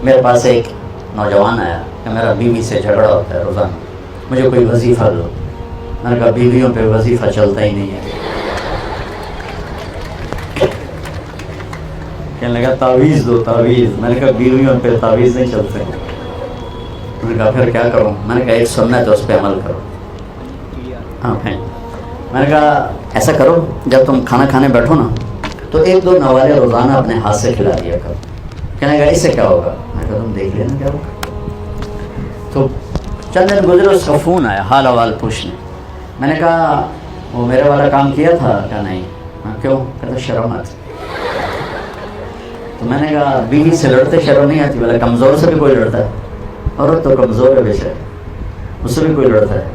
میرے پاس ایک نوجوان آیا کہ میرا بیوی سے جھگڑا ہوتا ہے روزانہ، مجھے کوئی وظیفہ دو۔ میں نے کہا بیویوں پہ وظیفہ چلتا ہی نہیں ہے۔ کہنے لگا تعویذ دو تعویذ۔ میں نے کہا بیویوں پہ تعویذ نہیں چلتے۔ میں نے کہا پھر کیا کروں؟ میں نے کہا ایک سنت ہے، اس پہ عمل کرو۔ ہاں میں نے کہا ایسا کرو، جب تم کھانا کھانے بیٹھو نا تو 1-2 نوالے روزانہ اپنے ہاتھ سے کھلا دیا کرو۔ کہنے لگا اس سے کیا ہوگا؟ میں نے کہا تم دیکھ لینا کیا ہوگا۔ تو چند دن گزرے، اس کا فون آیا حال احوال پوچھنے۔ میں نے کہا وہ میرے والا کام کیا تھا؟ کہا نہیں۔ میں کیوں؟ کہتا شرم آتی۔ تو میں نے کہا بیوی سے لڑتے شرم نہیں آتی؟ بولا کمزور سے بھی کوئی لڑتا ہے، عورت تو کمزور ہے بیچارے، اس سے بھی کوئی لڑتا ہے،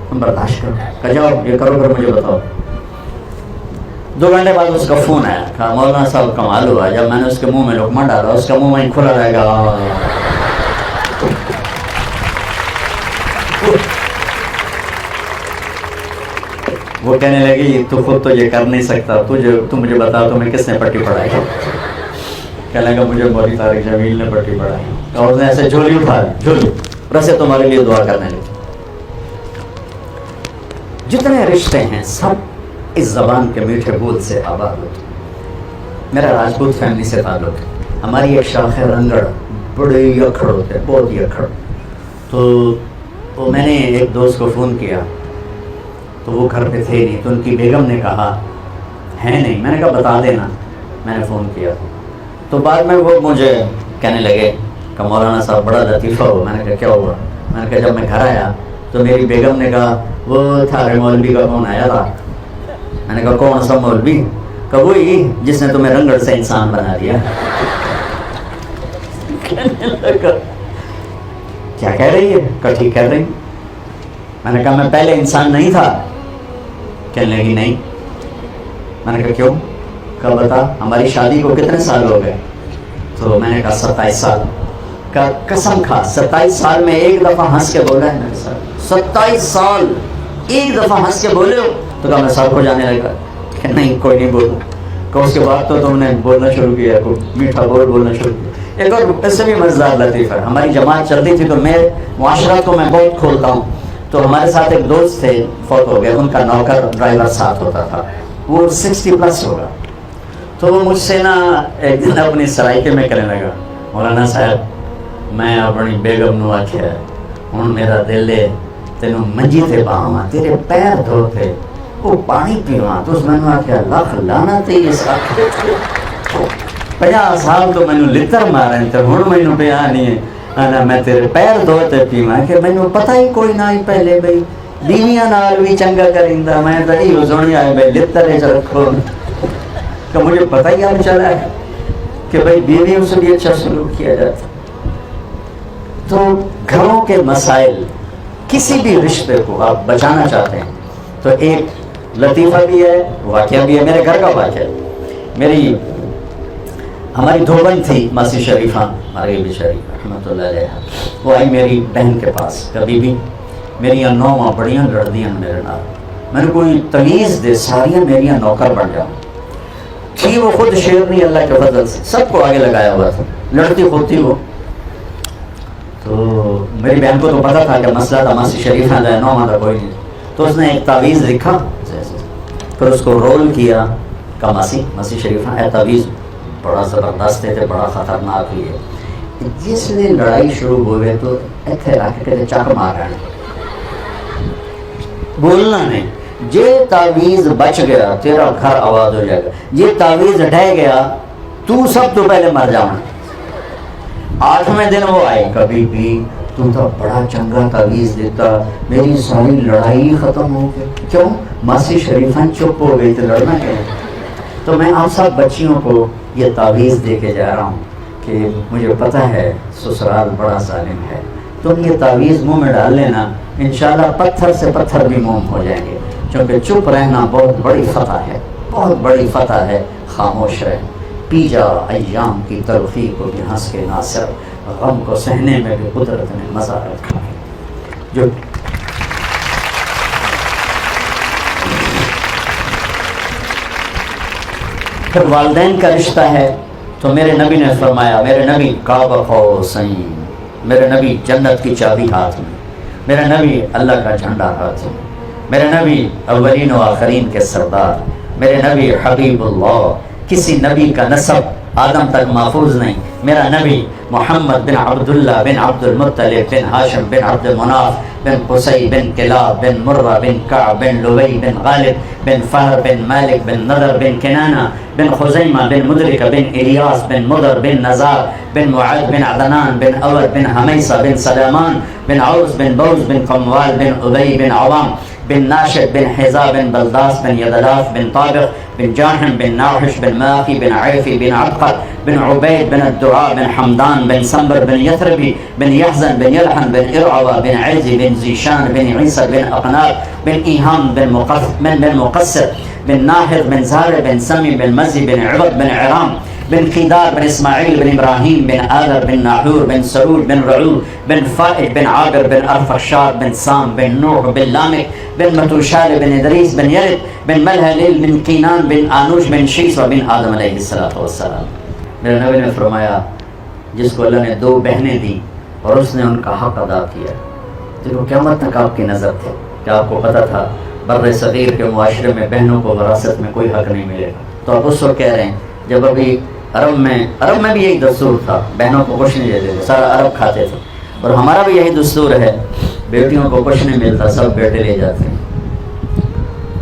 تم برداشت کرو۔ کہا جاؤ یہ کرو پھر مجھے بتاؤ۔ 2 گھنٹے بعد اس کا فون آیا، کہا مولانا صاحب کمال ہوا، جب میں نے اس کے منہ میں لقمہ ڈالا اس کا منہ وہیں کھلا رہے گا۔ وہ کہنے لگی تو خود تو یہ کر نہیں سکتا، تو مجھے بتا تمہیں کس نے پٹی پڑھائی؟ کہنے لگا مجھے مولوی طارق جمیل نے پٹی پڑھائی۔ اور اس نے ایسے جھولی اٹھا لی، جھولی ویسے تمہارے لیے دعا کرنے لگی۔ جتنے رشتے ہیں سب اس زبان کے میٹھے بول سے آباد ہوتے۔ میرا راجپوت فیملی سے تعلق ہے، ہماری ایک شاخ ہے رنگڑ، بڑے اکھڑ ہوتے ہیں، بہت ہی اکھڑ۔ تو میں نے ایک دوست کو فون کیا تو وہ گھر پہ تھے نہیں، تو ان کی بیگم نے کہا ہے نہیں۔ میں نے کہا بتا دینا میں نے فون کیا۔ تو بعد میں وہ مجھے کہنے لگے کہ مولانا صاحب بڑا لطیفہ ہو۔ میں نے کہا کیا ہوا؟ میں نے کہا جب میں گھر آیا تو میری بیگم نے کہا وہ تھارے مولوی کا فون آیا تھا۔ میں نے کہا کون سا مولوی؟ کہ وہی جس نے تمہیں رنگڑ سے انسان بنا دیا۔ کہنے لگا کیا کہہ رہی ہے؟ کہ ٹھیک کہہ رہی۔ میں نے کہا میں پہلے انسان نہیں تھا؟ کہنے لگی نہیں۔ میں نے کہا کیوں؟ کہ بتا ہماری شادی کو کتنے سال ہو گئے؟ تو میں نے کہا 27 سال۔ کا قسم کھا 27 سال میں ایک دفعہ ہنس کے بولا ہے میرے ساتھ؟ 27 سال ایک دفعہ ہنس کے بولے ہو؟ تو کہا میں سر کو جانے لگا کہ نہیں کوئی نہیں بولوں۔ کہ اس کے بعد تو تم نے بولنا شروع کیا، میٹھا بولنا شروع کیا۔ ایک اور اس سے بھی مزیدار لطیفہ ہے، ہماری جماعت چلتی تھی تو میں معاشرت کو میں بہت کھولتا ہوں۔ تو ہمارے ساتھ ایک دوست تھے، فوت ہو گئے، ان کا نوکر ڈرائیور ساتھ ہوتا تھا، وہ 60+ ہوگا۔ تو وہ مجھ سے نا ایک دن اپنی سرائکے میں کہنے لگا مولانا صاحب میں اپنی بیگم نو آخیا ہوں میرا دل ہے تینوں منجی تے باواں تیرے پیر دھوتے وہ پانی پیواں، تو اس میں آخیا لکھ لعنت اس 50 سال تو مینوں لتر مارن تے ہن مینوں پیا نہیں ہے انا میں تیرے پیر دھوتے پیواں کہ مینوں پتہ ہی کوئی نہ ہی پہلے بھئی بیویاں نال بھی چنگا کریندا، میں تو یہ سنیا ہے بھئی لتر وچ رکھو کہ مجھے پتہ ہی اب چلا ہے کہ بھئی بیویوں سے بھی اچھا سلوک کیا جاتا۔ تو گھروں کے مسائل کسی بھی رشتے کو آپ بچانا چاہتے ہیں تو ایک لطیفہ بھی ہے، واقعہ بھی ہے، میرے گھر کا واقعہ ہے۔ ہماری دھوبن تھی ماسی شریفہ مغربی شریف رحمۃ اللہ علیہ، وہ آئی میری بہن کے پاس، کبھی بھی میری نوواں بڑیاں لڑدیاں میرے نال، میں نے کوئی تمیز دے ساریاں میریاں نوکر بن جاؤں تھی۔ وہ خود شیرنی اللہ کے فضل سے سب کو آگے لگایا ہوا تھا، لڑتی خود تھی وہ۔ تو میری بہن کو تو پتا تھا کہ مسئلہ تھا ماسی شریفہ ہے، نوواں تھا کوئی نہیں، تو اس نے ایک تعویذ لکھا، پھر اس کو رول کیا کہ ماسی شریفہ ہے تعویذ بڑا زبردست ہے، بڑا خطرناک بھی ہے۔ جس نے لڑائی شروع ہوئے تو ایتھے رکھ کے چک مارا، بولنا نہیں، جے تعویذ بچ گیا تیرا گھر آباد ہو جائے گا، جے تعویذ ڈھہ گیا تو سب تو پہلے مر جانا۔ 8ویں دن وہ آئے، کبھی بھی تو بڑا چنگا تعویذ دیتا، میری ساری لڑائی ختم ہو گئی۔ کیوں؟ ماسی شریفہ چپ ہو گئی تو لڑنا کیا؟ تو میں آپ سب بچیوں کو یہ تعویذ دے کے جا رہا ہوں کہ مجھے پتہ ہے سسرال بڑا ظالم ہے، تم یہ تعویذ منہ میں ڈال لینا، انشاءاللہ پتھر سے پتھر بھی موم ہو جائیں گے، کیونکہ چپ رہنا بہت بڑی فتح ہے، بہت بڑی فتح ہے، خاموش رہ، پی جا ایام کی تلخی کو بھی ہنس کے ناصر، غم کو سہنے میں بھی قدرت نے مزہ رکھا ہے۔ جو پھر والدین کا رشتہ ہے، تو میرے نبی نے فرمایا، میرے نبی قاب قوسین، میرے نبی جنت کی چابی ہاتھ میں، میرا نبی اللہ کا جھنڈا ہاتھ میں، میرے نبی اولین و آخرین کے سردار، میرے نبی حبیب اللہ، کسی نبی کا نسب آدم تک محفوظ نہیں، میرا نبی محمد بن عبداللہ بن عبد المطلب بن ہاشم بن عبد مناف بن قصی بن کلاب بن مرہ بن کعب بن لبی بن غالب بن فہر بن مالک بن نضر بن کنانہ بن خزیمہ بن مدرکہ بن الیاس بن مدر بن نزار بن معد بن عدنان بن اور بن حمیصہ بن سلامان بن عوس بن بوز بن قموال بن ابی بن عوام بن ناشد بن حذا بن بلداس بن یدلاف بن طابق بن جاحم بن ناحش بن ماقی بن عیفی بن عبقر بن عبید بن الدعاء بن حمدان بن سنبر بن یثربی بن یحزن بن یلحن بن ارعوى بن عزی بن زیشان بن عیسى بن اقناب بن ایہام بن مقصر بن ناحر بن زهر بن سمی بن مزی بن عبد بن عرام بن قیدار بن اسماعیل بن ابراہیم بن آذر بن ناحور بن سرور بن رعود بن فائد بن عابر بن ارفخشاد بن سام بن نوح بن لامک بن متوشال بن ادریس بن یرد بن ملہلیل بن قینان بن آنوش بن شیس و بن آدم علیہ السلام۔ میرے نبی نے فرمایا جس کو اللہ نے 2 بہنیں دی اور اس نے ان کا حق ادا کیا، دیکھو قیامت تک آپ کی نظر تھی، کیا آپ کو پتا تھا بر صغیر کے معاشرے میں بہنوں کو وراثت میں کوئی حق نہیں ملے گا؟ تو آپ اس وقت کہہ رہے ہیں جب ابھی عرب میں بھی یہی دستور تھا، بہنوں کو کچھ نہیں دیتے تھے، سارا عرب کھاتے تھے، اور ہمارا بھی یہی دستور ہے، بیٹیوں کو کچھ نہیں ملتا، سب بیٹے لے جاتے ہیں۔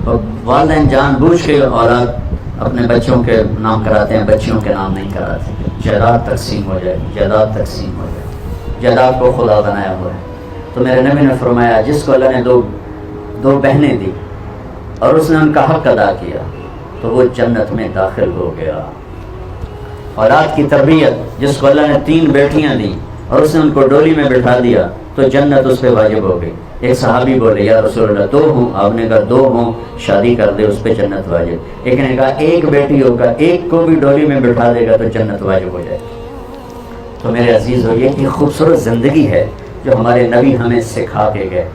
اور والدین جان بوجھ کے اولاد اپنے بچوں کے نام کراتے ہیں، بچیوں کے نام نہیں کراتے، جائیداد تقسیم ہو جائے، جائیداد تقسیم ہو جائے، جائیداد کو خدا بنایا ہوا ہے۔ تو میرے نبی نے فرمایا جس کو اللہ نے دو بہنیں دی اور اس نے ان کا حق ادا کیا تو وہ جنت میں داخل ہو گیا۔ اولاد کی تربیت، جس کو اللہ نے 3 بیٹیاں دی اور اس نے ان کو ڈولی میں بٹھا دیا تو جنت اس پہ واجب ہو گئی۔ ایک صحابی بولے یا رسول اللہ 2 ہوں، آپ نے کہا 2 ہوں شادی کر دے اس پہ جنت واجب۔ ایک نے کہا 1 بیٹی ہوگا، 1 کو بھی ڈولی میں بٹھا دے گا تو جنت واجب ہو جائے۔ تو میرے عزیز ہو، یہ ایک خوبصورت زندگی ہے جو ہمارے نبی ہمیں سکھا کے گئے۔